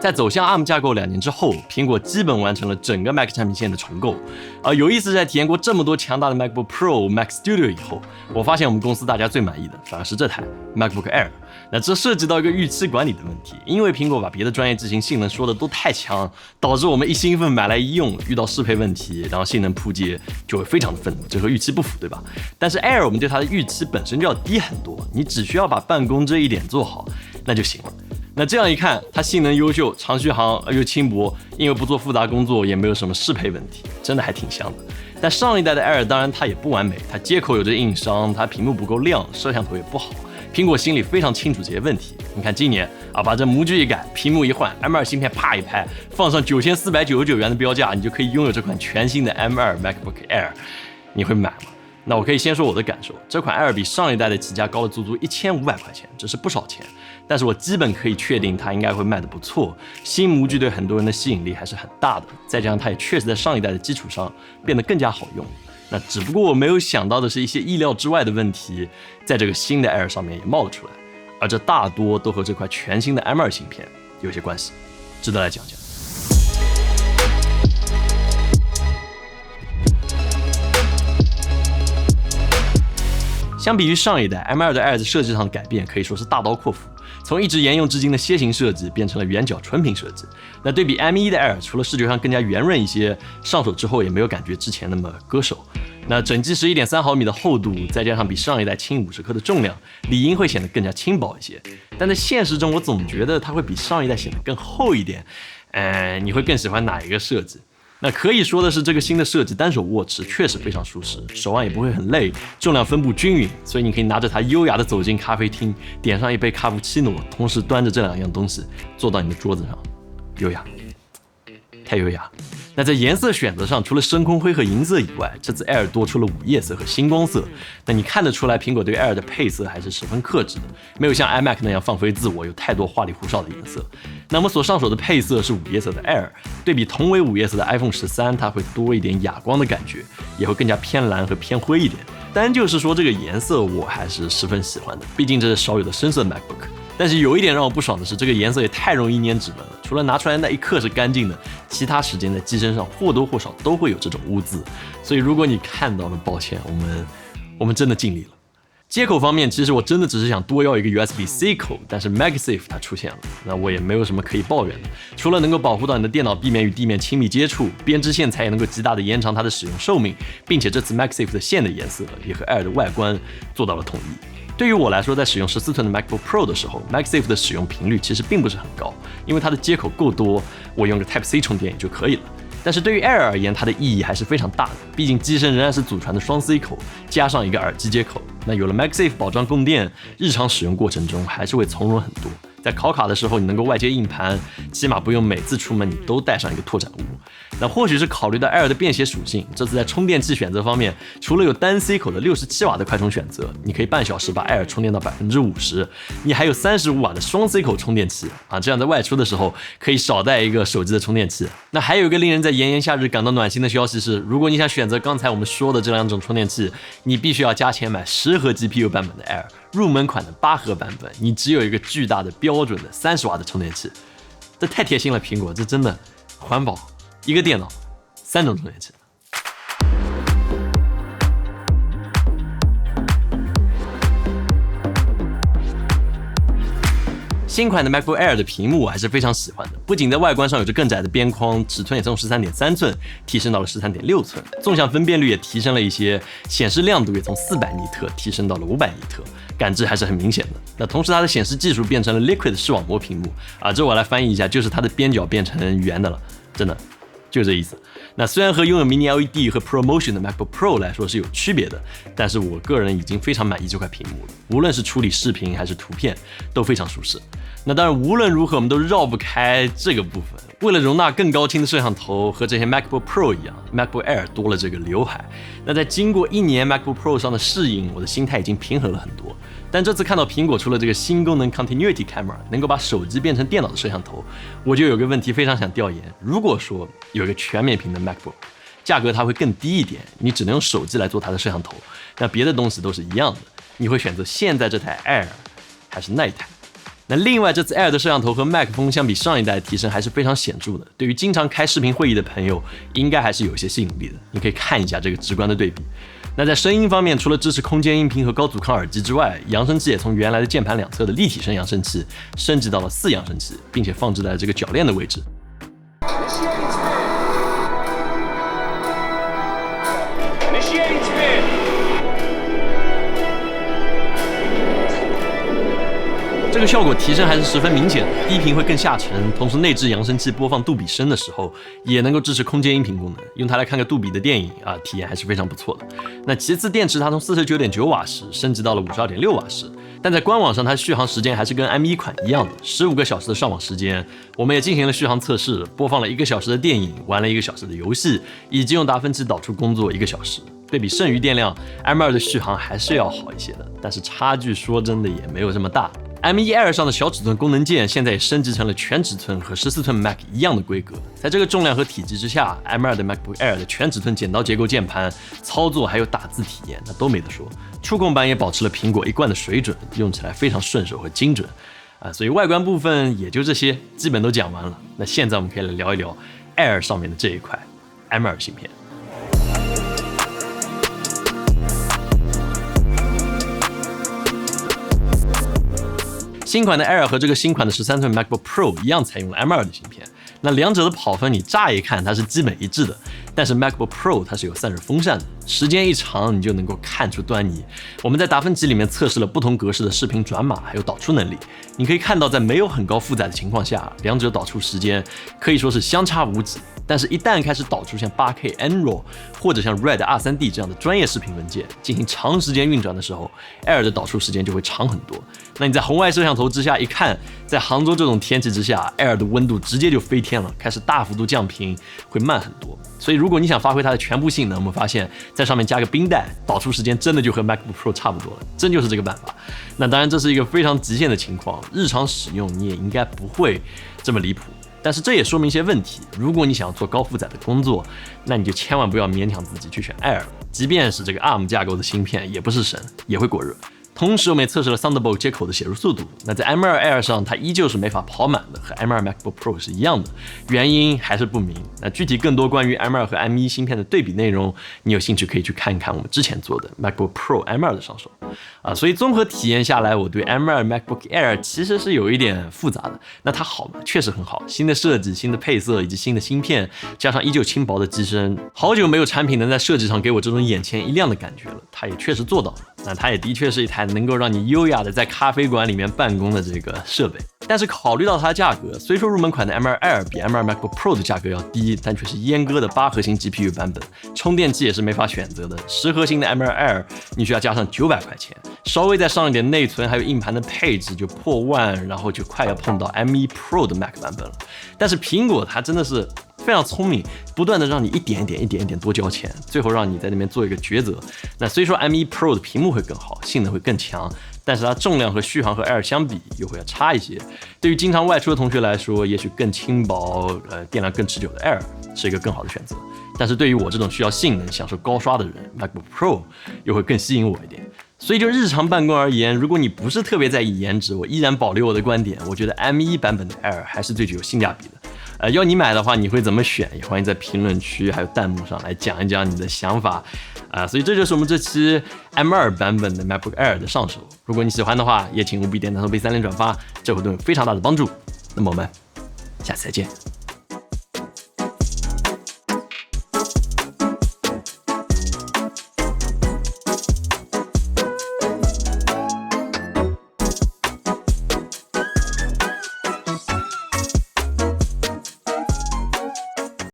在走向 ARM 架构2年之后，苹果基本完成了整个 Mac 产品线的重构。有意思，在体验过这么多强大的 MacBook Pro、Mac Studio 以后，我发现我们公司大家最满意的反而是这台 MacBook Air。那这涉及到一个预期管理的问题，因为苹果把别的专业机型性能说的都太强，导致我们一兴奋买来一用，遇到适配问题，然后性能扑街，就会非常的愤怒，这和预期不符，对吧？但是 Air 我们对它的预期本身就要低很多，你只需要把办公这一点做好，那就行了。那这样一看，它性能优秀，长续航又轻薄，因为不做复杂工作，也没有什么适配问题，真的还挺香的。但上一代的 Air 当然它也不完美，它接口有着硬伤，它屏幕不够亮，摄像头也不好。苹果心里非常清楚这些问题。你看今年把这模具一改，屏幕一换 ，M2 芯片啪一拍，放上9499元的标价，你就可以拥有这款全新的 M2 MacBook Air， 你会买吗？那我可以先说我的感受，这款 Air 比上一代的起价高了足足1500块钱，这是不少钱，但是我基本可以确定它应该会卖得不错。新模具对很多人的吸引力还是很大的，再加上它也确实在上一代的基础上变得更加好用。那只不过我没有想到的是，一些意料之外的问题在这个新的 Air 上面也冒了出来，而这大多都和这块全新的 M2 芯片有些关系，值得来讲讲。相比于上一代 M2 的 Air 在设计上的改变可以说是大刀阔斧，从一直沿用至今的楔形设计变成了圆角纯平设计。那对比 M1 的 Air， 除了视觉上更加圆润一些，上手之后也没有感觉之前那么割手。那整机11.3毫米的厚度，再加上比上一代轻50克的重量，理应会显得更加轻薄一些。但在现实中，我总觉得它会比上一代显得更厚一点。你会更喜欢哪一个设计？那可以说的是，这个新的设计单手握持确实非常舒适，手腕也不会很累，重量分布均匀，所以你可以拿着它优雅的走进咖啡厅，点上一杯卡布奇诺，同时端着这2样东西坐到你的桌子上，优雅，太优雅。那在颜色选择上，除了深空灰和银色以外，这次 Air 多出了午夜色和星光色。那你看得出来，苹果对 Air 的配色还是十分克制的，没有像 iMac 那样放飞自我，有太多花里胡哨的颜色。那么所上手的配色是午夜色的 Air， 对比同为午夜色的 iPhone 13，它会多一点哑光的感觉，也会更加偏蓝和偏灰一点。单就是说这个颜色，我还是十分喜欢的，毕竟这是少有的深色 MacBook。但是有一点让我不爽的是，这个颜色也太容易粘指纹了。除了拿出来那一刻是干净的，其他时间在机身上或多或少都会有这种污渍。所以如果你看到了，抱歉，我们真的尽力了。接口方面，其实我真的只是想多要一个 USB-C 口，但是 MagSafe 它出现了，那我也没有什么可以抱怨的。除了能够保护到你的电脑避免与地面亲密接触，编织线材也能够极大的延长它的使用寿命，并且这次 MagSafe 的线的颜色也和 Air 的外观做到了统一。对于我来说，在使用14寸的 MacBook Pro 的时候 ，MagSafe 的使用频率其实并不是很高，因为它的接口够多，我用个 Type-C 充电也就可以了。但是对于 Air 而言，它的意义还是非常大的，毕竟机身仍然是祖传的双 C 口，加上一个耳机接口。那有了 MagSafe 保障供电，日常使用过程中还是会从容很多。在考卡的时候，你能够外接硬盘，起码不用每次出门你都带上一个拓展物。那或许是考虑到 Air 的便携属性，这次在充电器选择方面，除了有单 C 口的67瓦的快充选择，你可以半小时把 Air 充电到50%，你还有35瓦的双 C 口充电器这样在外出的时候可以少带一个手机的充电器。那还有一个令人在炎炎夏日感到暖心的消息是，如果你想选择刚才我们说的这2种充电器，你必须要加钱买10核 GPU 版本的 Air， 入门款的8核版本，你只有一个巨大的标准的30瓦的充电器。这太贴心了，苹果，这真的环保，一个电脑3种充电器。新款的 MacBook Air 的屏幕我还是非常喜欢的，不仅在外观上有着更窄的边框，尺寸也从13.3寸提升到了13.6寸，纵向分辨率也提升了一些，显示亮度也从400尼特提升到了500尼特，感知还是很明显的。那同时它的显示技术变成了 Liquid 视网膜屏幕这我来翻译一下，就是它的边角变成圆的了，真的就这意思。那虽然和拥有 Mini LED 和 ProMotion 的 MacBook Pro 来说是有区别的，但是我个人已经非常满意这块屏幕了，无论是处理视频还是图片都非常舒适。那当然无论如何我们都绕不开这个部分，为了容纳更高清的摄像头，和这些 MacBook Pro 一样， MacBook Air 多了这个刘海。那在经过1年 MacBook Pro 上的适应，我的心态已经平和了很多。但这次看到苹果出了这个新功能 Continuity Camera， 能够把手机变成电脑的摄像头，我就有个问题非常想调研。如果说有一个全面屏的 MacBook， 价格它会更低一点，你只能用手机来做它的摄像头，那别的东西都是一样的，你会选择现在这台 Air 还是那一台？那另外，这次 Air 的摄像头和麦克风相比上一代提升还是非常显著的，对于经常开视频会议的朋友，应该还是有一些吸引力的。你可以看一下这个直观的对比。那在声音方面，除了支持空间音频和高阻抗耳机之外，扬声器也从原来的键盘两侧的立体声扬声器升级到了4扬声器，并且放置在这个铰链的位置。这个效果提升还是十分明显的，低频会更下沉，同时内置扬声器播放杜比声的时候，也能够支持空间音频功能，用它来看个杜比的电影啊，体验还是非常不错的。那其次，电池它从49.9瓦时升级到了52.6瓦时，但在官网上它续航时间还是跟 M1 款一样的，15个小时的上网时间。我们也进行了续航测试，播放了1个小时的电影，玩了1个小时的游戏，以及用达芬奇导出工作1个小时。对比剩余电量 ，M2 的续航还是要好一些的，但是差距说真的也没有这么大。M1 Air 上的小尺寸功能键现在也升级成了全尺寸和14寸 Mac 一样的规格。在这个重量和体积之下 ，M2 的 MacBook Air 的全尺寸剪刀结构键盘操作还有打字体验，那都没得说。触控板也保持了苹果一贯的水准，用起来非常顺手和精准。所以外观部分也就这些，基本都讲完了。那现在我们可以来聊一聊 Air 上面的这一块 M2 芯片。新款的 Air 和这个新款的13寸 MacBook Pro 一样，采用了 M2 的芯片。那两者的跑分你乍一看它是基本一致的，但是 MacBook Pro 它是有散热风扇的，时间一长你就能够看出端倪。我们在达芬奇里面测试了不同格式的视频转码还有导出能力，你可以看到在没有很高负载的情况下，两者导出时间可以说是相差无几。但是，一旦开始导出像 8K NRAW 或者像 RED R3D 这样的专业视频文件进行长时间运转的时候 ，Air 的导出时间就会长很多。那你在红外摄像头之下一看，在杭州这种天气之下 ，Air 的温度直接就飞天了，开始大幅度降频，会慢很多。所以，如果你想发挥它的全部性能，我们发现在上面加个冰袋，导出时间真的就和 MacBook Pro 差不多了，真就是这个办法。那当然，这是一个非常极限的情况，日常使用你也应该不会这么离谱。但是这也说明一些问题，如果你想要做高负载的工作，那你就千万不要勉强自己去选 Air， 即便是这个 ARM 架构的芯片也不是神，也会过热。同时我们也测试了 Thunderbolt 接口的写入速度，那在 M2 Air 上它依旧是没法跑满的，和 M2 MacBook Pro 是一样的，原因还是不明。那具体更多关于 M2 和 M1 芯片的对比内容，你有兴趣可以去看一看我们之前做的 MacBook Pro M2 的上手。所以综合体验下来，我对 M2 MacBook Air 其实是有一点复杂的。那它好吗？确实很好，新的设计、新的配色以及新的芯片，加上依旧轻薄的机身，好久没有产品能在设计上给我这种眼前一亮的感觉了。它也确实做到了，那它也的确是一台能够让你优雅的在咖啡馆里面办公的这个设备。但是考虑到它的价格，虽说入门款的 M2 Air 比 M2 MacBook Pro 的价格要低，但却是阉割的8核心 GPU 版本，充电器也是没法选择的。10核心的 M2 Air 你需要加上900块钱，稍微再上一点内存还有硬盘的配置就破万，然后就快要碰到 M1 Pro 的 Mac 版本了。但是苹果它真的是非常聪明，不断的让你一点一点多交钱，最后让你在那边做一个抉择。那虽说 M1 Pro 的屏幕会更好，性能会更强，但是它重量和续航和 Air 相比又会要差一些。对于经常外出的同学来说，也许更轻薄、电量更持久的 Air 是一个更好的选择。但是对于我这种需要性能、享受高刷的人 ，MacBook Pro 又会更吸引我一点。所以就日常办公而言，如果你不是特别在意颜值，我依然保留我的观点，我觉得 M1 版本的 Air 还是最具有性价比的。要你买的话，你会怎么选？也欢迎在评论区还有弹幕上来讲一讲你的想法。所以这就是我们这期 M2 版本的 MacBook Air 的上手。如果你喜欢的话，也请务必点赞、投币、3连转发，这会对我非常大的帮助。那么我们下次再见。